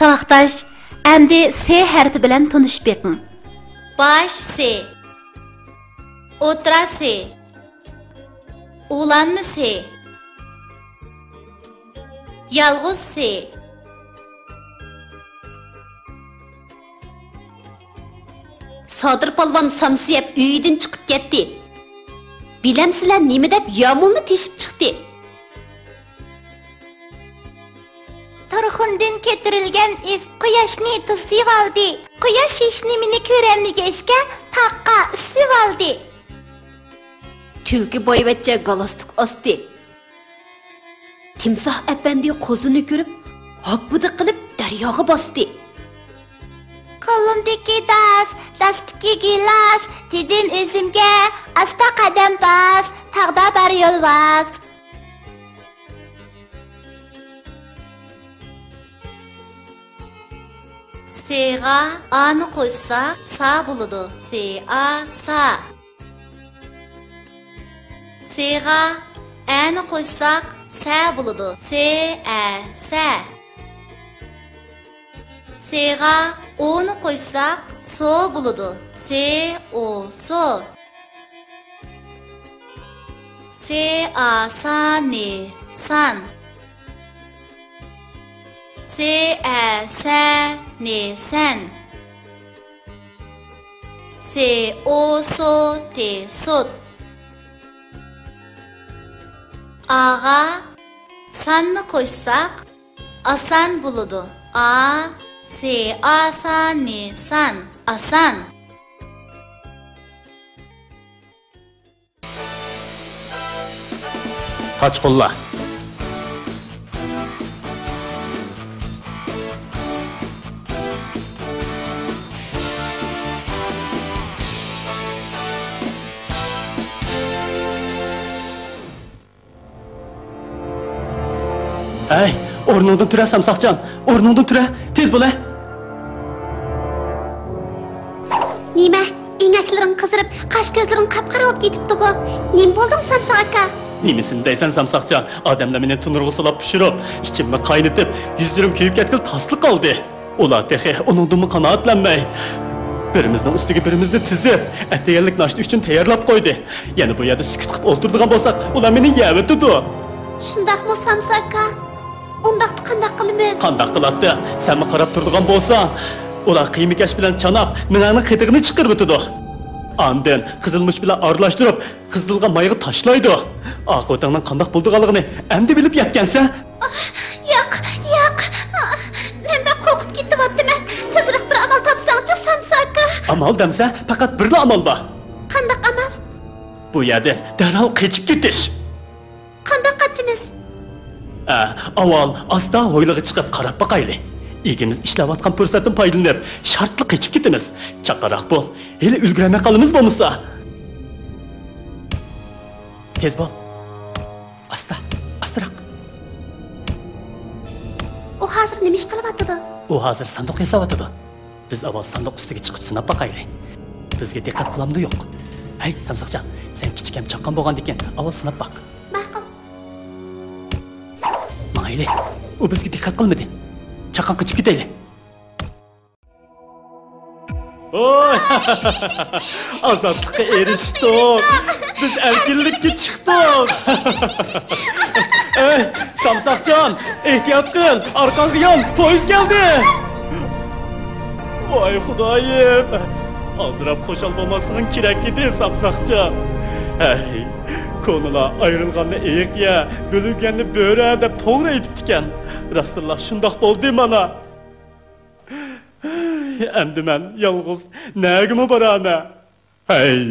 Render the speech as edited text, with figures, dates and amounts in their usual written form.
Savaqdaş, endi S harfi bilan tanışib beqing. Baş S. O'tira S. O'g'lanmi S. Yalg'iz S. Sodir polvon samsiyab uyidan chiqib ketdi. Bilamsizlar nima deb yomulni teshib chiqdi? Tarxundan keltirilgan is quyoshni to'sib oldi. Quyosh hech nimani ko'ramligashga taqqa usib oldi. Tulki boyvachcha galostuk osdi. Timsoh apandi qo'zini ko'rib, hoppidi qilib daryoga bosdi. Qo'limdagi dastdagi gilos, dedim o'zimga, asta qadam bas, taqda bar yo'lvas. S'ga A'ni qo'ysak, sa bo'ladi. S-A, sa. S'ga A'ni qo'ysak, sa bo'ladi. S-A, sa. S'ga O'ni qo'ysak, so bo'ladi. S-O, so. S-A, sa-ni, san. S-A, sa-ni, san. S-O, so, te, sot. A'ga sanni qo'ysak, asan bo'ladi. A, S-A, sa-ni, san. Asan. Qochqullar. Ay, o'rningdan tura Samsoqjon, o'rningdan tura, tez bo'la. Nima? Ingaklaring qizirib, qash ko'zlaring qap-qara bo'lib ketibdi-ku. Nim bo'lding Samsoq aka? Nimasini deysan Samsoqjon? Odamlar meni tunurg'i solib pishirib, ichimni qaynatib, yuzlarim kuyib ketgan tasli qoldi. Ular texi uningdan qanoatlanmay, birimizning ustiga birimizni tizib, atayanlik nashti uchun tayyorlab qo'ydi. Yana bu yerda sukut qilib o'tirdigan bo'lsak, ular meni yavitdi. Shundaqmi Samsoq aka? Undaqni qanday qilamiz? Qanday qiladi? Senmi qarab turadigan bo'lsan, ular qiymikash bilan chanab, mening qitig'ini chiqarib o'tadi. Ondan qizilmush bilan aralashtirib, qizilgan mayga tashlaydi. Oqibatning qanday bo'lganligini endi bilib yetgansan? Yo'q. Men qo'rqib ketdim. Tezroq bir amal topsangchi Samsoq aka. Amal demsa, faqat bir amal bor. Qanday amal? Bu yerda darhol qochib ketish. Qanday qochimiz? Avval asta hoylig'i chiqib qarab boqayli. Egimiz ishlayotgan fursatdan foydalanib, shartli qochib ketamiz. Chaqaroq bo'l. Hali ulgurmay qolamiz bo'lmasa. Tez bo'l. Astroq. U hozir nima ish qilyapti? U hozir sanduq yasayapti. Biz avval sanduq ustiga chiqib sinab boqayli. Bizga diqqat qilamdi yo'q. Hey, Samsoqjon, sen kichikam chaqqan bo'lgandikan, avval sinab boq. Ma'qul. Mayli, u bizga diqqat qilmadi. Chaqqan qochib ketayli. Oy! Azadlık'a eriştik. Biz erkinlikka chiqdik. Ey, Samsoqjon, ehtiyot qil, orqangga yon, poyezd keldi. Voy xudoyim. Aldirab xo'shal bo'lmasliging kerak edi, Samsoqjon. Ey, ko'ngli ayrilganni eyiq ya, bo'lganni bo'ra deb to'g'ri aytibdi ekan. Rasululloh shundoq bo'ldi mana. Endi men yolg'iz nagimi boraman? Hey!